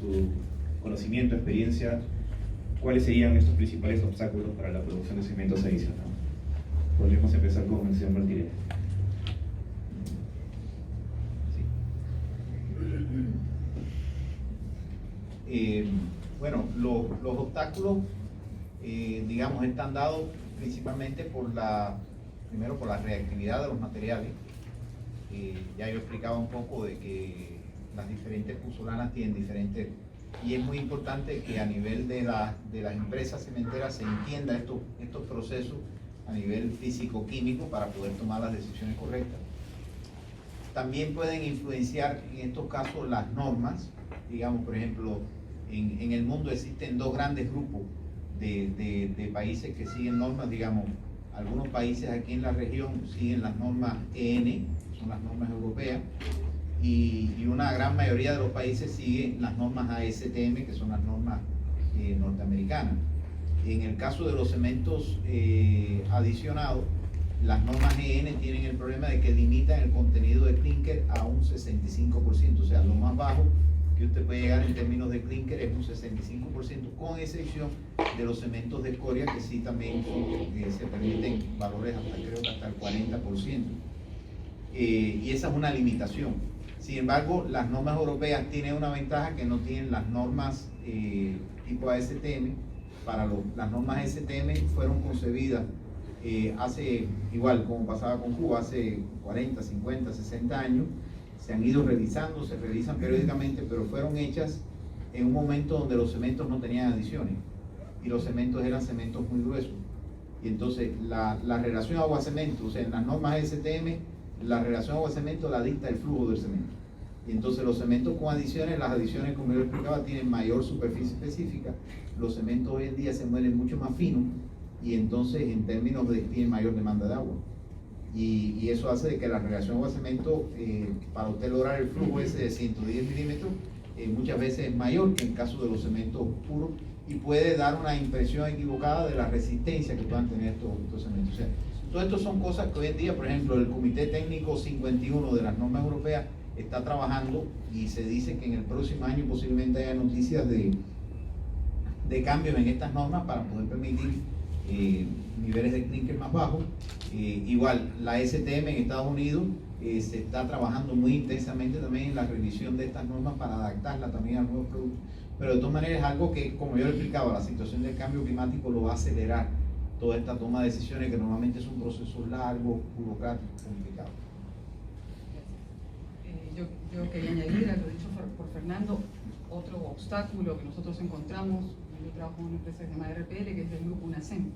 su conocimiento, experiencia, ¿cuáles serían estos principales obstáculos para la producción de cementos adicionados? Podríamos empezar con el señor Martínez. Bueno, los obstáculos, digamos, están dados principalmente primero por la reactividad de los materiales. Ya yo explicaba un poco de que las diferentes puzolanas tienen diferentes, y es muy importante que a nivel de las empresas cementeras se entienda estos procesos a nivel físico-químico para poder tomar las decisiones correctas. También pueden influenciar en estos casos las normas. Digamos, por ejemplo, en el mundo existen dos grandes grupos de países que siguen normas. Digamos, algunos países aquí en la región siguen las normas EN, que son las normas europeas, y una gran mayoría de los países siguen las normas ASTM, que son las normas norteamericanas. En el caso de los cementos adicionados, las normas EN tienen el problema de que limitan el contenido de clinker a un 65%, o sea, lo más bajo que usted puede llegar en términos de clinker es un 65%, con excepción de los cementos de escoria, que sí también se permiten valores hasta, creo que hasta el 40%. Y esa es una limitación. Sin embargo, las normas europeas tienen una ventaja que no tienen las normas tipo ASTM. Las normas ASTM fueron concebidas hace, igual como pasaba con Cuba, hace 40, 50, 60 años. Se han ido revisando, se revisan periódicamente, pero fueron hechas en un momento donde los cementos no tenían adiciones y los cementos eran cementos muy gruesos. Y entonces la relación agua-cemento, o sea, en las normas STM, la relación agua-cemento la dicta el flujo del cemento. Y entonces los cementos con adiciones, las adiciones, como yo explicaba, tienen mayor superficie específica. Los cementos hoy en día se muelen mucho más finos y entonces en términos de tienen mayor demanda de agua. Y eso hace de que la relación agua-cemento, para usted lograr el flujo ese de 110 milímetros, muchas veces es mayor que en el caso de los cementos puros, y puede dar una impresión equivocada de la resistencia que puedan tener estos cementos. O sea, todo esto son cosas que hoy en día, por ejemplo, el Comité Técnico 51 de las normas europeas está trabajando, y se dice que en el próximo año posiblemente haya noticias de cambios en estas normas para poder permitir niveles de clinker más bajos. Igual, la STM en Estados Unidos se está trabajando muy intensamente también en la revisión de estas normas para adaptarla también a nuevos productos. Pero de todas maneras es algo que, como yo le explicaba, la situación del cambio climático lo va a acelerar toda esta toma de decisiones, que normalmente es un proceso largo, burocrático, complicado. Yo quería añadir a lo dicho por Fernando, otro obstáculo que nosotros encontramos. Yo trabajo en una empresa que se llama RPL, que es del grupo UNACEM.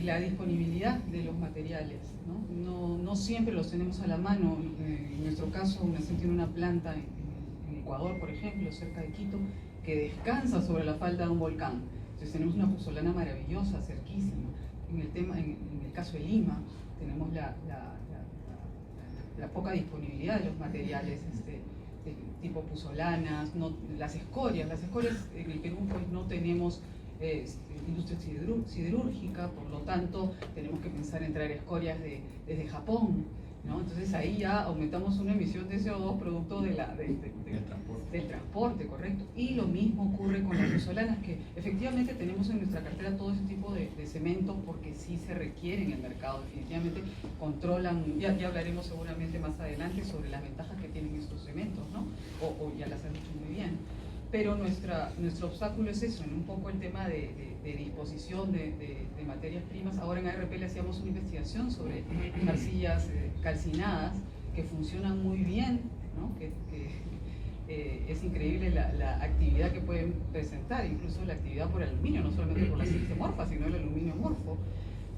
La disponibilidad de los materiales, no siempre los tenemos a la mano. En nuestro caso, UNACEM tiene una planta en Ecuador, por ejemplo, cerca de Quito, que descansa sobre la falda de un volcán. Entonces tenemos una puzolana maravillosa, cerquísima. En el caso de Lima, tenemos la poca disponibilidad de los materiales de tipo puzolanas, las escorias en el Perú pues no tenemos industria siderúrgica, por lo tanto tenemos que pensar en traer escorias desde Japón, ¿no? Entonces ahí ya aumentamos una emisión de CO2 producto del transporte, correcto. Y lo mismo ocurre con las puzolanas, que efectivamente tenemos en nuestra cartera todo ese tipo de cementos porque sí se requiere en el mercado, definitivamente controlan, ya hablaremos seguramente más adelante sobre las ventajas que tienen estos cementos, ¿no? O ya las han dicho muy bien. Pero nuestro obstáculo es eso, en un poco el tema de disposición de materias primas. Ahora en ARP le hacíamos una investigación sobre arcillas calcinadas que funcionan muy bien, ¿no? Es increíble la actividad que pueden presentar, incluso la actividad por aluminio, no solamente por la sílice morfa, sino el aluminio morfo.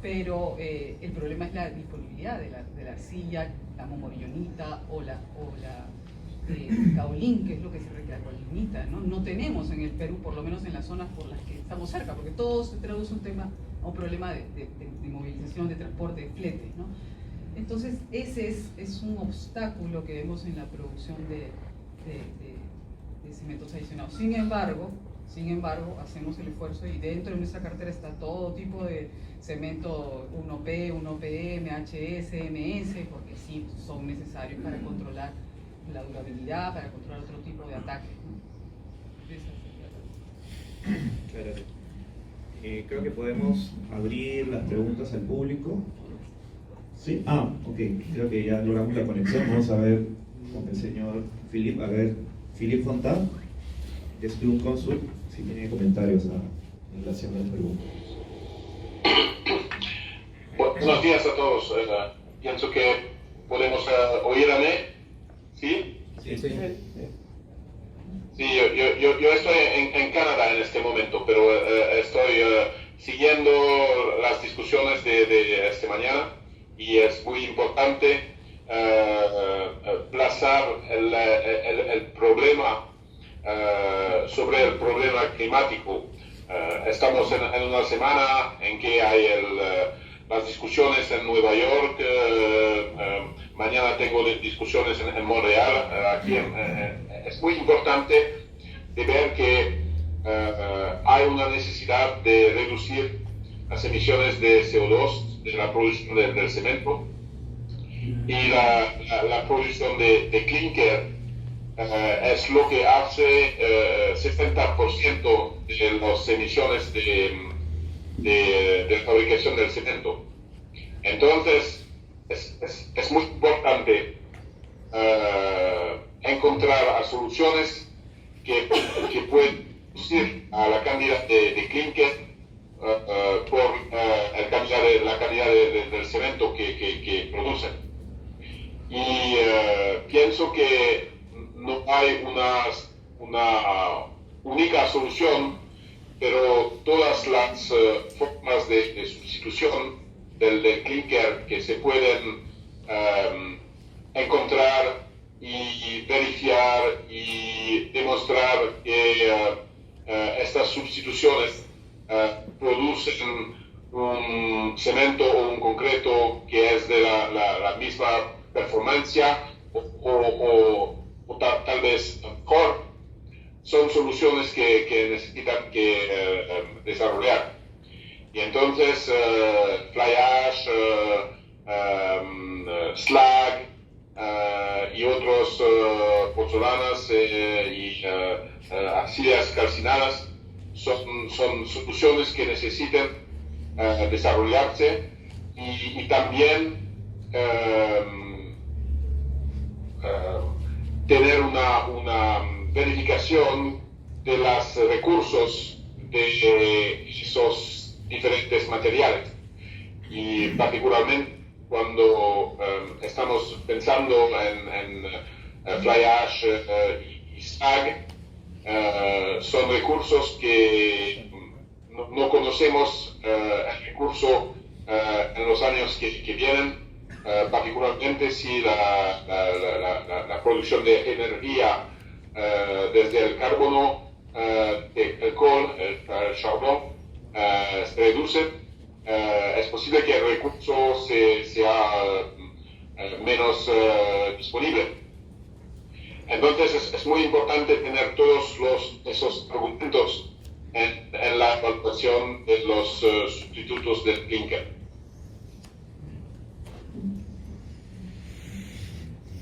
Pero el problema es la disponibilidad de la arcilla, la momorillonita o la caolín, que es lo que se requiere, la caolinita, ¿no? No tenemos en el Perú, por lo menos en las zonas por las que estamos cerca, porque todo se traduce a un problema de movilización, de transporte, de flete, ¿no? Entonces ese es un obstáculo que vemos en la producción de cementos adicionados. Sin embargo, hacemos el esfuerzo, y dentro de nuestra cartera está todo tipo de cemento 1P, 1PM, HS, MS, porque sí son necesarios para controlar la durabilidad, para controlar otro tipo de ataques, ¿no? Muchas gracias. Creo que podemos abrir las preguntas al público. ¿Sí? Ok. Creo que ya logramos la conexión. Vamos a ver con el señor Philip. A ver, Philip Fontán, que es un cónsul, si tiene comentarios en relación a las preguntas. Buenos días a todos. Pienso que podemos oírme. ¿Sí? Sí. Sí, yo estoy en Canadá en este momento, pero estoy siguiendo las discusiones de esta mañana y es muy importante plazar el problema sobre el problema climático. Estamos en una semana en que hay las discusiones en Nueva York, mañana tengo discusiones en Montreal. Aquí es muy importante de ver que hay una necesidad de reducir las emisiones de CO2 de la producción del cemento y la producción de clinker es lo que hace 70% de las emisiones de fabricación del cemento. Entonces, es muy importante encontrar soluciones que pueden reducir a la cantidad de clinker por la calidad del cemento que producen. Y pienso que no hay una única solución, pero todas las formas de sustitución del clinker que se pueden encontrar y verificar y demostrar que estas sustituciones producen un cemento o un concreto que es de la misma performancia o tal vez mejor, son soluciones que necesitan desarrollar. Y entonces fly ash, slag y otros pozzolanas y arcillas calcinadas son soluciones que necesitan desarrollarse y también tener una verificación de los recursos de esos diferentes materiales. Y particularmente cuando estamos pensando en fly ash y slag, son recursos que no conocemos el recurso en los años que vienen, particularmente si la producción de energía desde el carbono, el coal, el charbón, se reduce. Es posible que el recurso sea menos disponible. Entonces es muy importante tener todos esos argumentos en la evaluación de los sustitutos del clinker.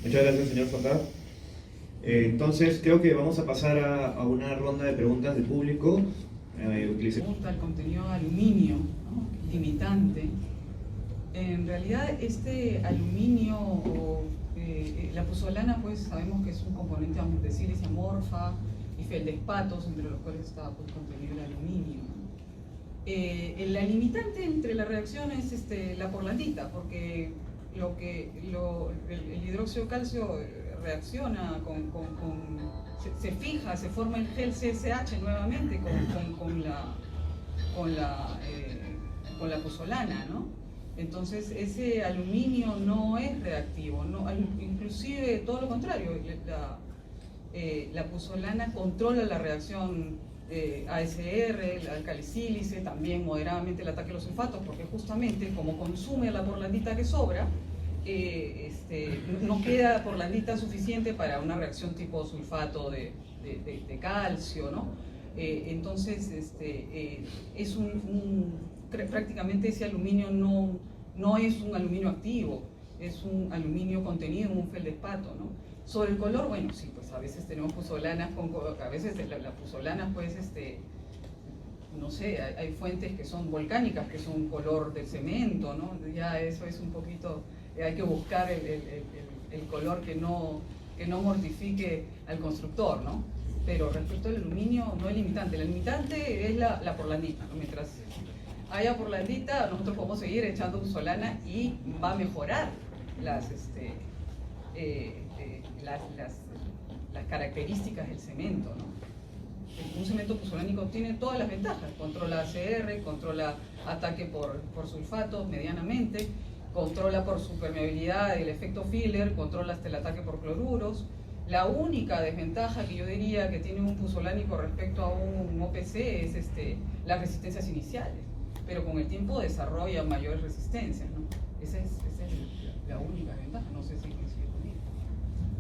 Muchas gracias, señor Fontán. Entonces creo que vamos a pasar a una ronda de preguntas del público. Pregunta el contenido de aluminio, ¿no? Limitante. En realidad este aluminio, la pozzolana, pues sabemos que es un componente de sílice amorfa y feldespatos, entre los cuales está pues, contenido el aluminio, ¿no? La limitante entre la reacción es la porlandita, porque el hidróxido de calcio reacciona se fija, se forma el gel CSH nuevamente con la pozzolana, ¿no? Entonces ese aluminio no es reactivo, inclusive todo lo contrario, la pozzolana controla la reacción ASR, el alcalicílice, también moderadamente el ataque a los sulfatos, porque justamente como consume la porlandita que sobra, no queda porlandita suficiente para una reacción tipo sulfato de calcio, ¿no? Entonces es prácticamente ese aluminio no es un aluminio activo, es un aluminio contenido en un feldespato, ¿no? Sobre el color, bueno, sí, pues a veces tenemos pozzolanas, a veces las pozzolanas pues no sé, hay fuentes que son volcánicas, que son color del cemento, ¿no? Ya eso es un poquito, hay que buscar el color que no mortifique al constructor, ¿no? Pero respecto al aluminio, no es limitante. El limitante es la porlandita, ¿no? Mientras haya porlandita, nosotros podemos seguir echando puzzolana y va a mejorar las características del cemento, ¿no? Un cemento puzolánico tiene todas las ventajas: controla ACR, controla ataque por sulfatos medianamente, controla por su permeabilidad el efecto filler, controla hasta el ataque por cloruros. La única desventaja que yo diría que tiene un puzolánico respecto a un OPC es las resistencias iniciales, pero con el tiempo desarrolla mayores resistencias, ¿no? Esa es la única ventaja. No sé si coincide conmigo.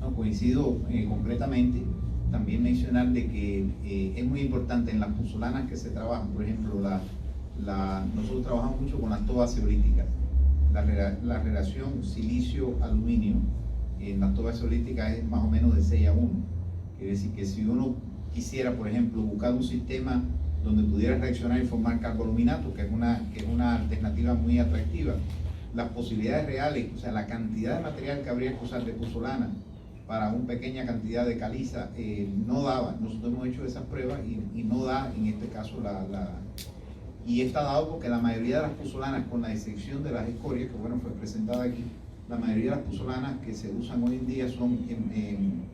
No, coincido completamente. También mencionar de que es muy importante en las puzolanas que se trabajan, por ejemplo, nosotros trabajamos mucho con las tobas zeolíticas. La relación silicio-aluminio en las tobas zeolíticas es más o menos de 6 a 1. Quiere decir que si uno quisiera, por ejemplo, buscar un sistema donde pudiera reaccionar y formar carboaluminato, que es una alternativa muy atractiva, las posibilidades reales, o sea, la cantidad de material que habría que usar de puzolana para una pequeña cantidad de caliza no daba. Nosotros hemos hecho esas pruebas y no da en este caso y está dado porque la mayoría de las puzolanas, con la excepción de las escorias, que bueno, fue presentada aquí, la mayoría de las puzolanas que se usan hoy en día son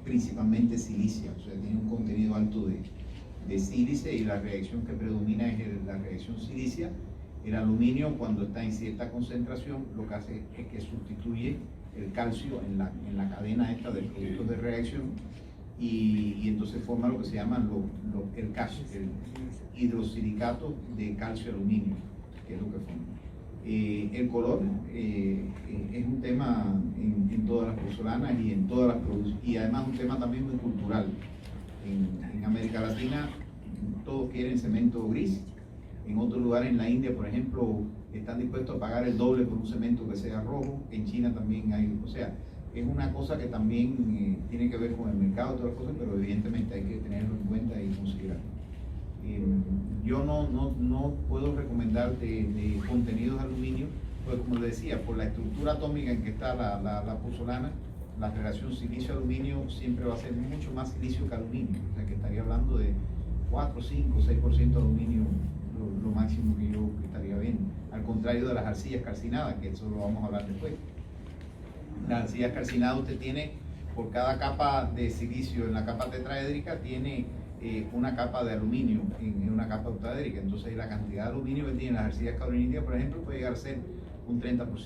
principalmente silicia, o sea, tienen un contenido alto de sílice, y la reacción que predomina es la reacción silicia. El aluminio, cuando está en cierta concentración, lo que hace es que sustituye el calcio en la cadena esta de productos de reacción, y entonces forma lo que se llama el CASH, el hidrosilicato de calcio-aluminio, que es lo que forma. El color es un tema en todas las puzolanas y en todas las producciones, y además un tema también muy cultural. En América Latina todos quieren cemento gris. En otros lugares, en la India, por ejemplo, están dispuestos a pagar el doble por un cemento que sea rojo. En China también hay, o sea, es una cosa que también tiene que ver con el mercado y todas las cosas, pero evidentemente hay que tenerlo en cuenta y considerarlo. Yo no puedo recomendar de contenidos de aluminio, pues como les decía, por la estructura atómica en que está la puzolana, la relación silicio-aluminio siempre va a ser mucho más silicio que aluminio, o sea que estaría hablando de 4, 5, 6% de aluminio, lo máximo que yo estaría viendo, al contrario de las arcillas calcinadas, que eso lo vamos a hablar después. Las arcillas calcinadas usted tiene, por cada capa de silicio en la capa tetraédrica, tiene una capa de aluminio en una capa octaédrica. Entonces la cantidad de aluminio que tienen las arcillas caulínicas, por ejemplo, puede llegar a ser un 30%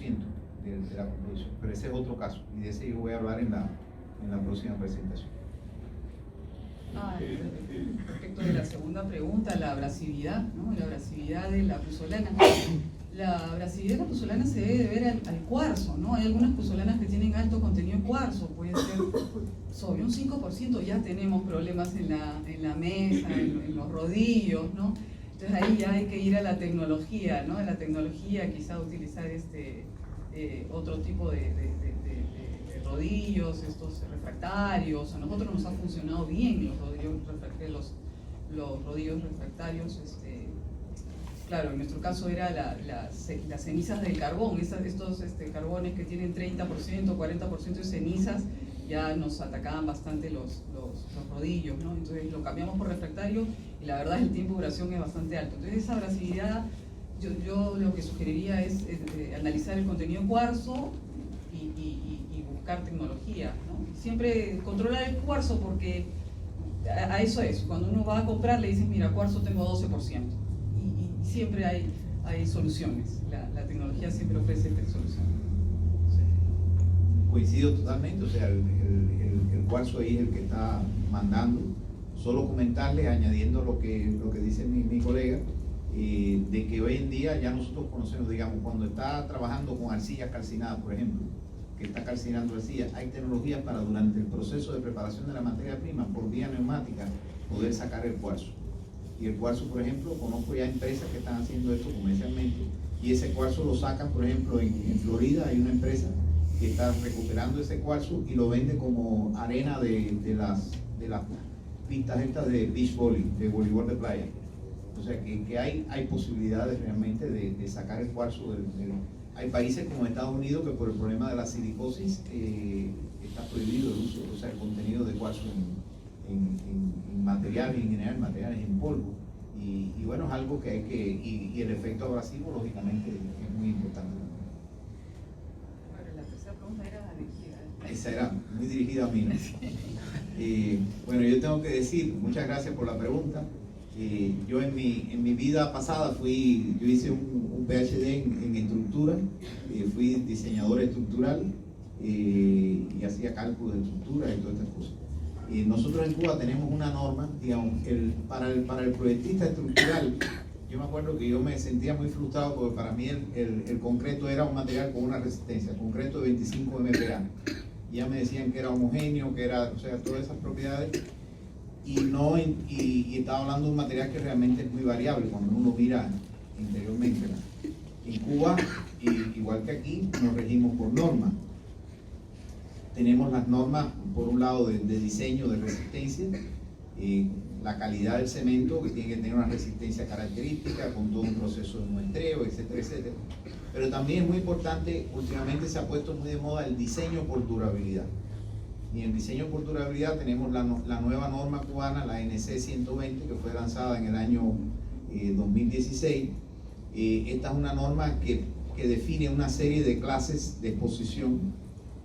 de la composición, pero ese es otro caso, y de ese yo voy a hablar en la próxima presentación. Respecto de la segunda pregunta, la abrasividad, ¿no? La abrasividad de la puzolana. La abrasividad de la puzolana se debe deber al cuarzo, ¿no? Hay algunas puzolanas que tienen alto contenido de cuarzo, puede ser sobre un 5%, ya tenemos problemas en la mesa, en los rodillos, ¿no? Entonces ahí ya hay que ir a la tecnología, ¿no? A la tecnología, quizá utilizar otro tipo de rodillos, estos refractarios. A nosotros nos ha funcionado bien los rodillos refractarios. Claro, en nuestro caso era las cenizas del carbón, estos carbones que tienen 30%, 40% de cenizas, ya nos atacaban bastante los rodillos, ¿no? Entonces lo cambiamos por refractario y la verdad el tiempo de duración es bastante alto. Entonces esa abrasividad, yo lo que sugeriría es analizar el contenido cuarzo y buscar tecnología, ¿no? Siempre controlar el cuarzo, porque a eso es, cuando uno va a comprar le dices, mira, cuarzo tengo 12%, y siempre hay soluciones, la tecnología siempre ofrece soluciones. Coincido totalmente, o sea, el cuarzo ahí es el que está mandando. Solo comentarles, añadiendo lo que dice mi colega, de que hoy en día ya nosotros conocemos, digamos, cuando está trabajando con arcillas calcinadas, por ejemplo, que está calcinando arcillas, hay tecnologías para, durante el proceso de preparación de la materia prima por vía neumática, poder sacar el cuarzo. Y el cuarzo, por ejemplo, conozco ya empresas que están haciendo esto comercialmente, y ese cuarzo lo sacan, por ejemplo, en Florida hay una empresa que está recuperando ese cuarzo y lo vende como arena de las pistas estas de beach volley, de voleibol de playa. O sea, que hay posibilidades realmente de sacar el cuarzo Hay países como Estados Unidos que por el problema de la silicosis está prohibido el uso, o sea, el contenido de cuarzo en materiales, en general, materiales en polvo. Y bueno, es algo que hay que, y el efecto abrasivo, lógicamente, es muy importante. Bueno, la tercera pregunta era dirigida. Esa era muy dirigida a mí, ¿no? Bueno, yo tengo que decir, muchas gracias por la pregunta. Yo en mi vida pasada yo hice un PhD en estructura, fui diseñador estructural y hacía cálculo de estructura y todas estas cosas. Nosotros en Cuba tenemos una norma, digamos, para el proyectista estructural. Yo me acuerdo que yo me sentía muy frustrado porque para mí el concreto era un material con una resistencia, concreto de 25 MPa. Ya me decían que era homogéneo, que era, o sea, todas esas propiedades. Y estaba hablando de un material que realmente es muy variable cuando uno mira interiormente, ¿no? En Cuba, igual que aquí, nos regimos por normas. Tenemos las normas, por un lado, de diseño, de resistencia, la calidad del cemento, que tiene que tener una resistencia característica, con todo un proceso de muestreo, etcétera, etcétera. Pero también es muy importante, últimamente se ha puesto muy de moda el diseño por durabilidad. Y en el diseño por durabilidad tenemos la nueva norma cubana, la NC 120, que fue lanzada en el año 2016. Esta es una norma que define una serie de clases de exposición.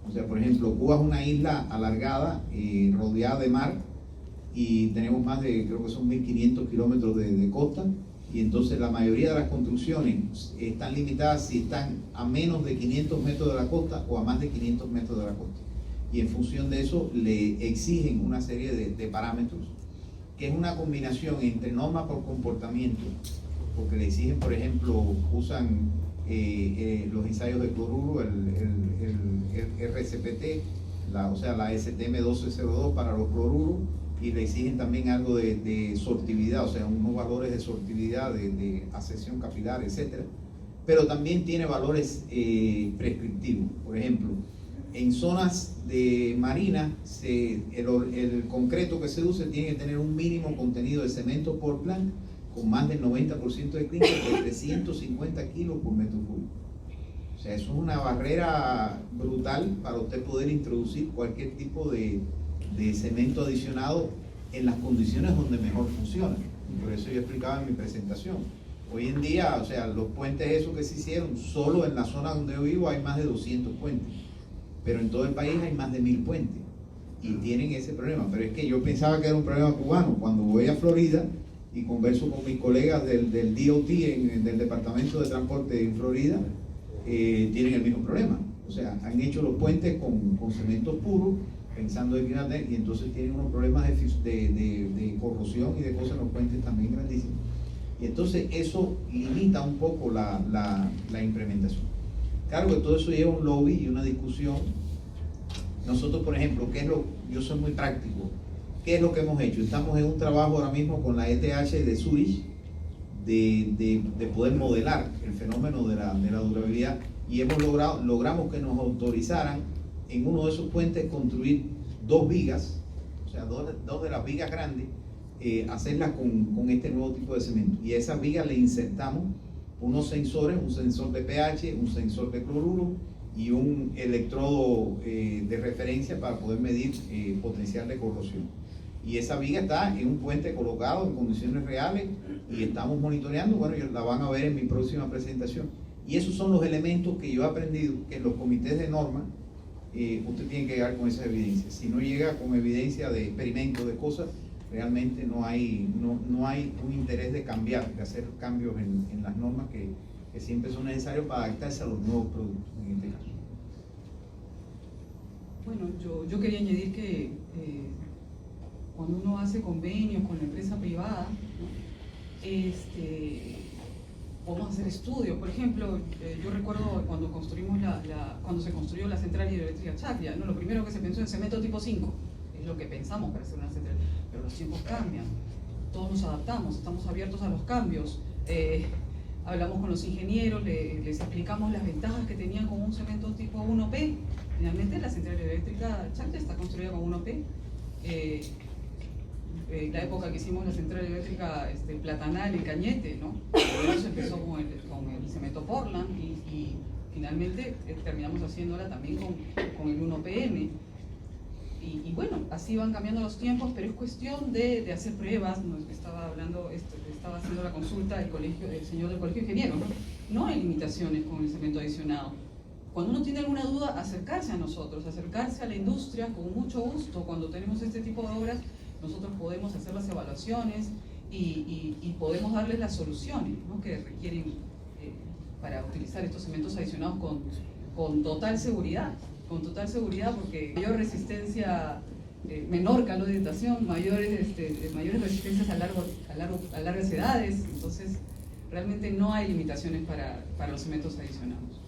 O sea, por ejemplo, Cuba es una isla alargada, rodeada de mar, y tenemos más de, creo que son 1.500 kilómetros de costa, y entonces la mayoría de las construcciones están limitadas si están a menos de 500 metros de la costa o a más de 500 metros de la costa. Y en función de eso le exigen una serie de parámetros, que es una combinación entre normas por comportamiento, porque le exigen, por ejemplo, usan los ensayos de cloruro, el RCPT, o sea, la STM1202 para los cloruros, y le exigen también algo de sortividad, o sea, unos valores de sortividad, de asección capilar, etc. Pero también tiene valores prescriptivos. Por ejemplo, en zonas de marinas, el concreto que se use tiene que tener un mínimo contenido de cemento Portland con más del 90% de clinker de 350 kilos por metro cúbico. O sea, eso es una barrera brutal para usted poder introducir cualquier tipo de cemento adicionado en las condiciones donde mejor funciona. Y por eso yo explicaba en mi presentación. Hoy en día, o sea, los puentes esos que se hicieron, solo en la zona donde yo vivo hay más de 200 puentes. Pero en todo el país hay más de 1000 puentes. Y tienen ese problema. Pero es que yo pensaba que era un problema cubano. Cuando voy a Florida y converso con mis colegas del DOT, del Departamento de Transporte en Florida, tienen el mismo problema. O sea, han hecho los puentes con cemento puro, pensando en que y entonces tienen unos problemas de corrosión y de cosas en los puentes también grandísimos. Y entonces eso limita un poco la implementación. Claro que todo eso lleva un lobby y una discusión. Nosotros, por ejemplo, yo soy muy práctico. ¿Qué es lo que hemos hecho? Estamos en un trabajo ahora mismo con la ETH de Zurich de poder modelar el fenómeno de la durabilidad, y logramos que nos autorizaran en uno de esos puentes construir 2 vigas, o sea, dos de las vigas grandes, hacerlas con este nuevo tipo de cemento. Y a esas vigas le insertamos unos sensores, un sensor de pH, un sensor de cloruro y un electrodo de referencia para poder medir potencial de corrosión. Y esa viga está en un puente colocado en condiciones reales y estamos monitoreando. Bueno, la van a ver en mi próxima presentación. Y esos son los elementos que yo he aprendido, que en los comités de norma usted tiene que llegar con esas evidencias. Si no llega con evidencia de experimentos, de cosas, realmente no hay un interés de cambiar, de hacer cambios en las normas que siempre son necesarios para adaptarse a los nuevos productos, en este caso. Bueno, yo quería añadir que cuando uno hace convenios con la empresa privada, ¿no? Podemos hacer estudios. Por ejemplo, yo recuerdo cuando cuando se construyó la central hidroeléctrica Chacria, ¿no? Lo primero que se pensó en cemento tipo 5, es lo que pensamos para hacer una central, pero los tiempos cambian, todos nos adaptamos, estamos abiertos a los cambios. Hablamos con los ingenieros, les explicamos las ventajas que tenían con un cemento tipo 1P. Finalmente la central eléctrica Chacria está construida con 1P. la época que hicimos la central eléctrica Platanal en Cañete, ¿no? Primero se empezó con el cemento Portland y finalmente terminamos haciéndola también con el 1PM. Y bueno, así van cambiando los tiempos, pero es cuestión de hacer pruebas. Estaba haciendo la consulta el señor del Colegio de Ingenieros, ¿no? No hay limitaciones con el cemento adicionado. Cuando uno tiene alguna duda, acercarse a nosotros, acercarse a la industria con mucho gusto. Cuando tenemos este tipo de obras, nosotros podemos hacer las evaluaciones y podemos darles las soluciones, ¿no?, que requieren para utilizar estos cementos adicionados con total seguridad, porque mayor resistencia, menor calor de hidratación, mayores resistencias a largas edades. Entonces realmente no hay limitaciones para los cementos adicionados.